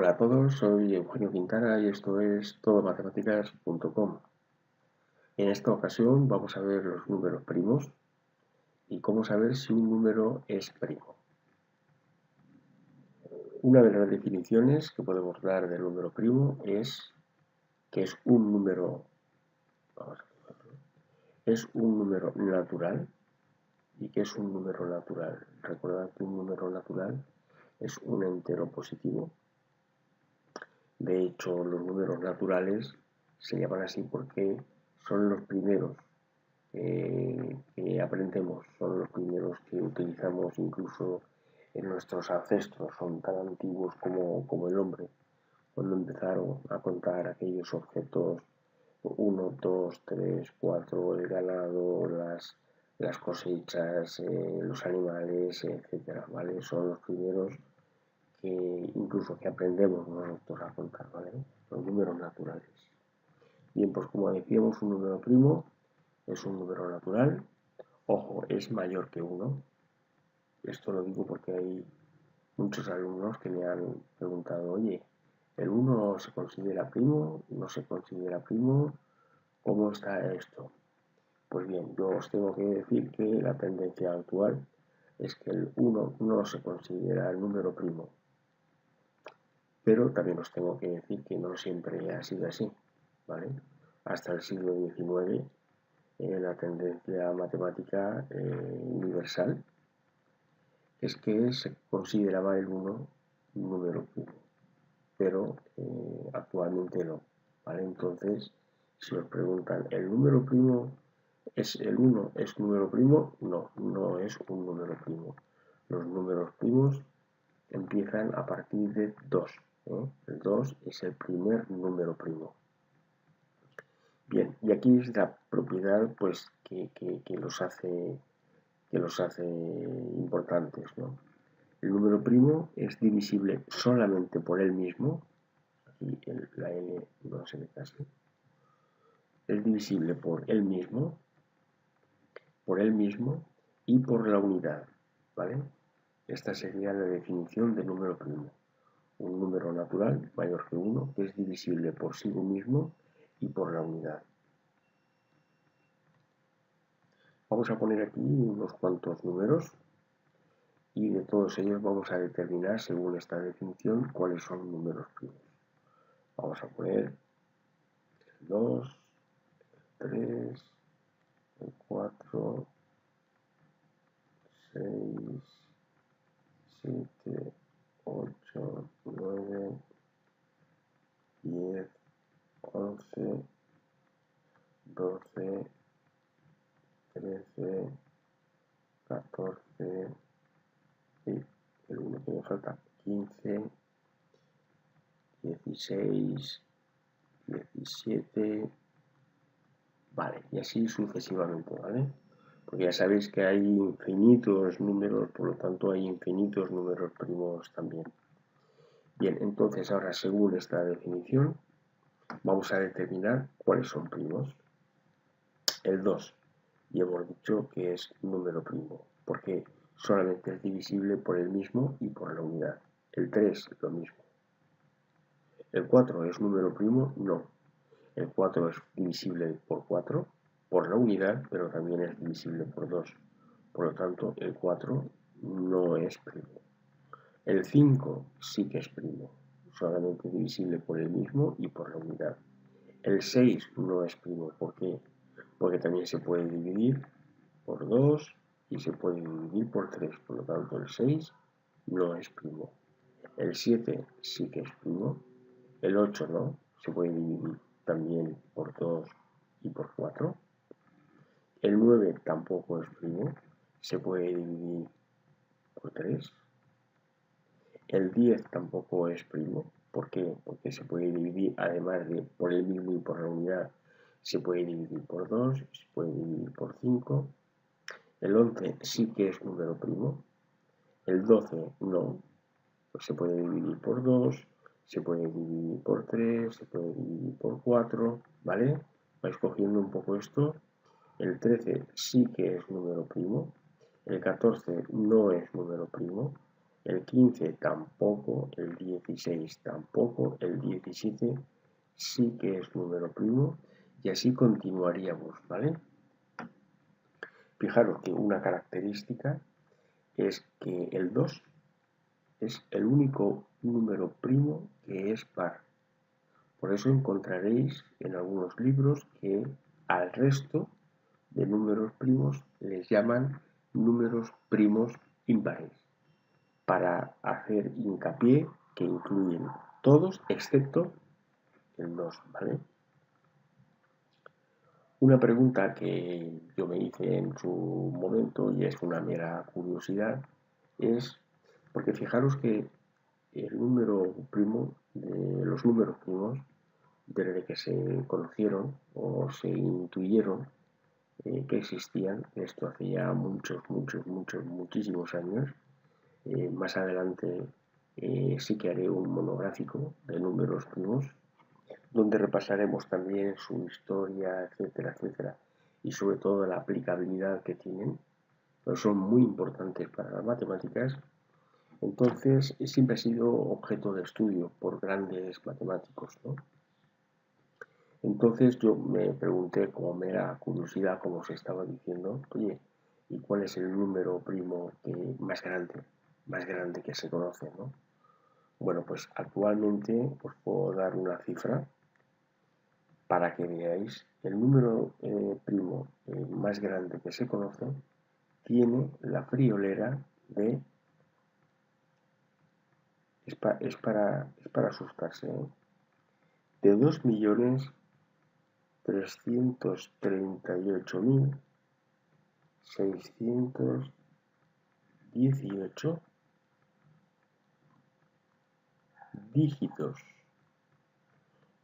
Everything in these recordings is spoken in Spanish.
Hola a todos, soy Eugenio Quintana y esto es todomatemáticas.com. En esta ocasión vamos a ver los números primos y cómo saber si un número es primo. Una de las definiciones que podemos dar del número primo es que es un número, natural. ¿Y qué es un número natural? Recordad que un número natural es un entero positivo. De hecho, los números naturales se llaman así porque son los primeros que aprendemos, son los primeros que utilizamos incluso en nuestros ancestros, son tan antiguos como el hombre, cuando empezaron a contar aquellos objetos 1, 2, 3, 4, el ganado, las cosechas, los animales, etcétera, ¿vale? Son los primeros que incluso que aprendemos nosotros a contar, ¿vale? Los números naturales. Bien, pues como decíamos, un número primo es un número natural. Ojo, es mayor que 1. Esto lo digo porque hay muchos alumnos que me han preguntado, oye, ¿el 1 se considera primo? ¿No se considera primo? ¿Cómo está esto? Pues bien, yo os tengo que decir que la tendencia actual es que el 1 no se considera el número primo. Pero también os tengo que decir que no siempre ha sido así, ¿vale? Hasta el siglo XIX la tendencia matemática universal es que se consideraba el 1 un número primo, pero actualmente no, ¿vale? Entonces, si os preguntan, ¿el número primo es el 1 es número primo? No, no es un número primo. Los números primos empiezan a partir de 2. El 2 es el primer número primo. Bien, y aquí es la propiedad pues, que los hace importantes, ¿no? El número primo es divisible solamente por él mismo, aquí la n no se me casi, es divisible por él mismo y por la unidad, ¿vale? Esta sería la definición de número primo. Un número natural mayor que 1 que es divisible por sí mismo y por la unidad. Vamos a poner aquí unos cuantos números y de todos ellos vamos a determinar, según esta definición, cuáles son números primos. Vamos a poner 2, 3, 4, 6, 7, 8, 9, 10, 11, 12, 13, 14, y el 1 que me falta, 15, 16, 17, vale, y así sucesivamente, ¿vale? Porque ya sabéis que hay infinitos números, por lo tanto hay infinitos números primos también. Bien, entonces ahora según esta definición vamos a determinar cuáles son primos. El 2, y hemos dicho que es número primo, porque solamente es divisible por el mismo y por la unidad. El 3, lo mismo. ¿El 4 es número primo? No. El 4 es divisible por 4, por la unidad, pero también es divisible por 2. Por lo tanto, el 4 no es primo. El 5 sí que es primo, solamente divisible por el mismo y por la unidad. El 6 no es primo, ¿por qué? Porque también se puede dividir por 2 y se puede dividir por 3, por lo tanto el 6 no es primo. El 7 sí que es primo, el 8 no, se puede dividir también por 2 y por 4. El 9 tampoco es primo, se puede dividir por 3. El 10 tampoco es primo, ¿por qué? Porque se puede dividir, además de por el mismo y por la unidad, se puede dividir por 2, se puede dividir por 5. El 11 sí que es número primo, el 12 no, pues se puede dividir por 2, se puede dividir por 3, se puede dividir por 4, ¿vale? Vais cogiendo un poco esto. El 13 sí que es número primo, el 14 no es número primo, el 15 tampoco, el 16 tampoco, el 17 sí que es número primo y así continuaríamos, ¿vale? Fijaros que una característica es que el 2 es el único número primo que es par. Por eso encontraréis en algunos libros que al resto de números primos les llaman números primos impares, para hacer hincapié que incluyen todos excepto el 2, ¿vale? Una pregunta que yo me hice en su momento, y es una mera curiosidad, es, porque fijaros que el número primo, de los números primos, desde que se conocieron o se intuyeron que existían, esto hace ya muchísimos años. Más adelante sí que haré un monográfico de números primos, donde repasaremos también su historia, etcétera, etcétera, y sobre todo la aplicabilidad que tienen, pues son muy importantes para las matemáticas. Entonces, siempre ha sido objeto de estudio por grandes matemáticos, ¿no? Entonces yo me pregunté, como mera curiosidad, como os estaba diciendo, oye, ¿y cuál es el número primo más grande que se conoce, ¿no? Bueno, pues actualmente os puedo dar una cifra para que veáis. El número primo más grande que se conoce tiene la friolera de, es para asustarse, de 2.338.618 dígitos.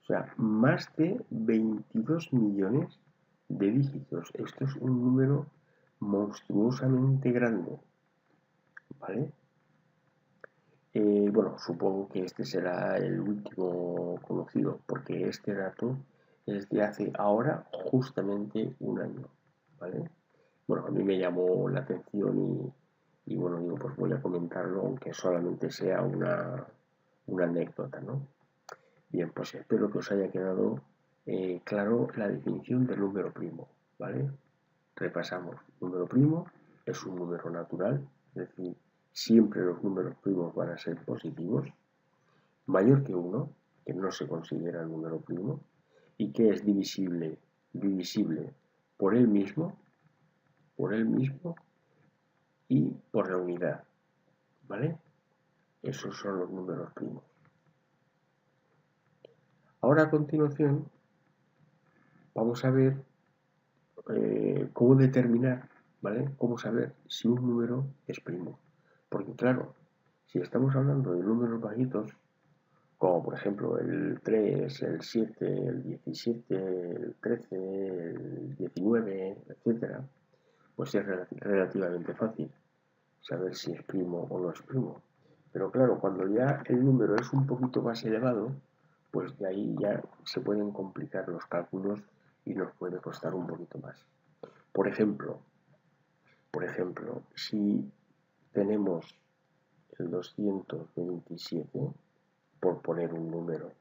O sea, más de 22 millones de dígitos. Esto es un número monstruosamente grande, ¿vale? Bueno, supongo que este será el último conocido, porque este dato es de hace ahora justamente un año, ¿vale? Bueno, a mí me llamó la atención y bueno, digo, pues voy a comentarlo, aunque solamente sea una anécdota, ¿no? Bien, pues espero que os haya quedado claro la definición del número primo, ¿vale? Repasamos. Número primo es un número natural, es decir, siempre los números primos van a ser positivos, mayor que 1, que no se considera número primo, y que es divisible por él mismo y por la unidad, ¿vale? Esos son los números primos. Ahora a continuación vamos a ver cómo determinar, ¿vale? Cómo saber si un número es primo. Porque claro, si estamos hablando de números bajitos, como por ejemplo el 3, el 7, el 17, el 13, el 19, etcétera, pues es relativamente fácil saber si es primo o no es primo. Pero claro, cuando ya el número es un poquito más elevado, pues de ahí ya se pueden complicar los cálculos y nos puede costar un poquito más. Por ejemplo, si tenemos el 227, por poner un número,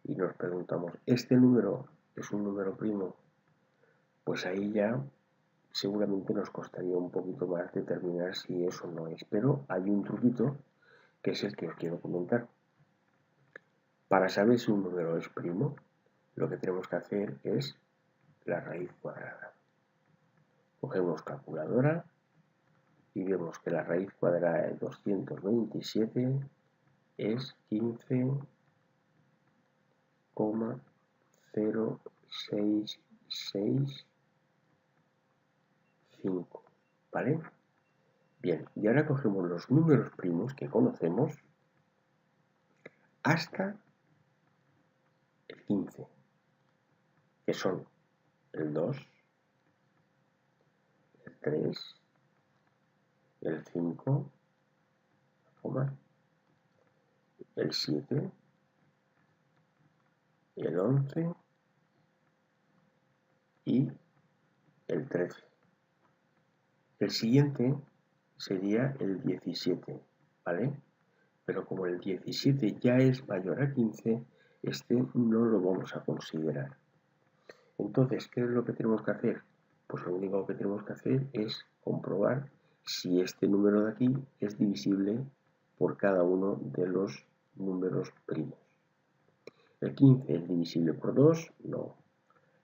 y nos preguntamos, ¿este número es un número primo? Pues ahí ya seguramente nos costaría un poquito más determinar si eso no es. Pero hay un truquito que es el que os quiero comentar. Para saber si un número es primo, lo que tenemos que hacer es la raíz cuadrada. Cogemos calculadora y vemos que la raíz cuadrada de 227 es 15,0665, ¿vale? Bien, y ahora cogemos los números primos que conocemos hasta el 15, que son el 2, el 3, el 5, el 7, el 11 y el 13. El siguiente sería el 17. ¿vale? Pero como el 17 ya es mayor a 15, este no lo vamos a considerar. Entonces, ¿qué es lo que tenemos que hacer? Pues lo único que tenemos que hacer es comprobar si este número de aquí es divisible por cada uno de los números primos. ¿El 15 es divisible por 2? No.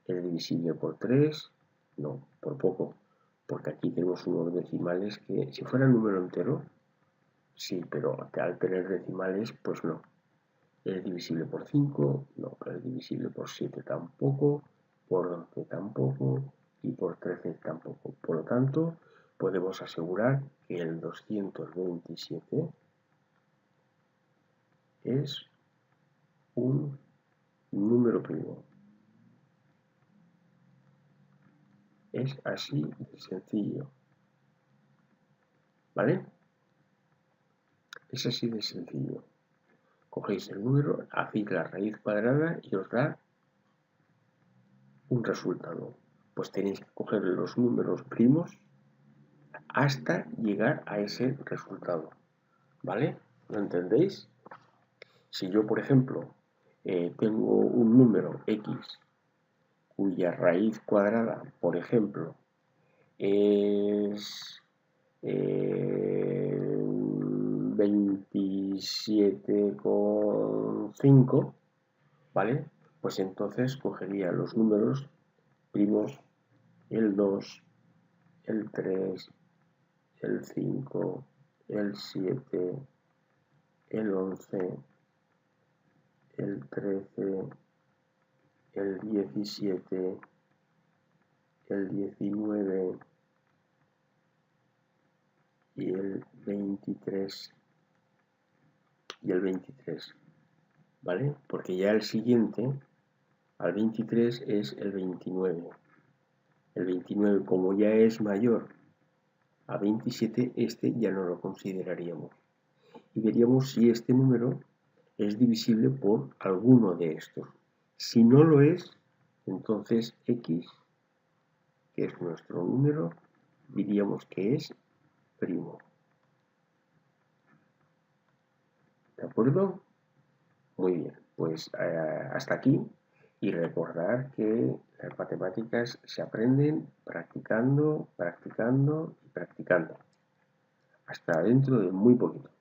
¿Es divisible por 3? No, por poco. Porque aquí tenemos unos decimales que, si fuera el número entero, sí, pero al tener decimales, pues no. ¿Es divisible por 5? No. ¿Es divisible por 7? Tampoco. Por 11 tampoco. Y por 13 tampoco. Por lo tanto, podemos asegurar que el 227 es un número primo. Es así de sencillo. ¿Vale? Es así de sencillo. Cogéis el número, hacéis la raíz cuadrada y os da un resultado. Pues tenéis que coger los números primos hasta llegar a ese resultado. ¿Vale? ¿Lo entendéis? Si yo, por ejemplo, tengo un número x cuya raíz cuadrada, por ejemplo, es 27,5, ¿vale? Pues entonces cogería los números primos, el 2, el 3, el 5, el 7, el 11, el 13, el 17, el 19 y el 23 y el 23, ¿vale? Porque ya el siguiente al 23 es el 29. El 29, como ya es mayor a 27, este ya no lo consideraríamos. Y veríamos si este número es divisible por alguno de estos. Si no lo es, entonces x, que es nuestro número, diríamos que es primo. ¿De acuerdo? Muy bien, pues hasta aquí. Y recordar que las matemáticas se aprenden practicando, practicando y practicando. Hasta dentro de muy poquito.